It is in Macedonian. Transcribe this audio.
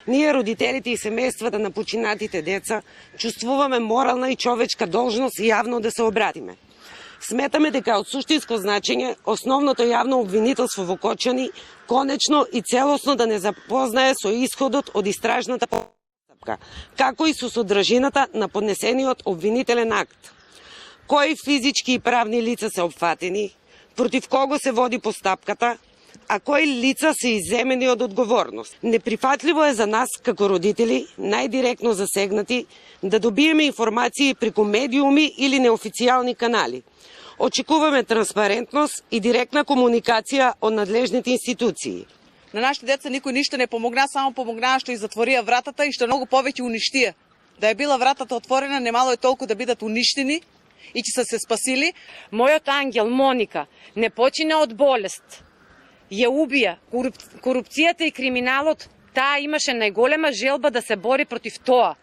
Ние, родителите и семејствата на починатите деца, чувствуваме морална и човечка должност јавно да се обратиме. Сметаме дека од суштинско значење основното јавно обвинителство во Кочани конечно и целосно да не запознае со исходот од истражната постапка, како и со содржината на поднесениот обвинителен акт. Кои физички и правни лица се опфатени, против кого се води постапката, а кои лица се изземени од одговорност. Неприфатливо е за нас, како родители, најдиректно засегнати, да добиеме информации преку медиуми или неофицијални канали. Очекуваме транспарентност и директна комуникација од надлежните институции. На нашите деца никој ништо не помогна, само помогнаа што и затворија вратата и што многу повеќе уништија. Да е била вратата отворена, немало е толку да бидат уништени и ќе се спасили. Мојот ангел Моника не почина од болест. Ја убија. Корупцијата и криминалот, таа имаше најголема желба да се бори против тоа.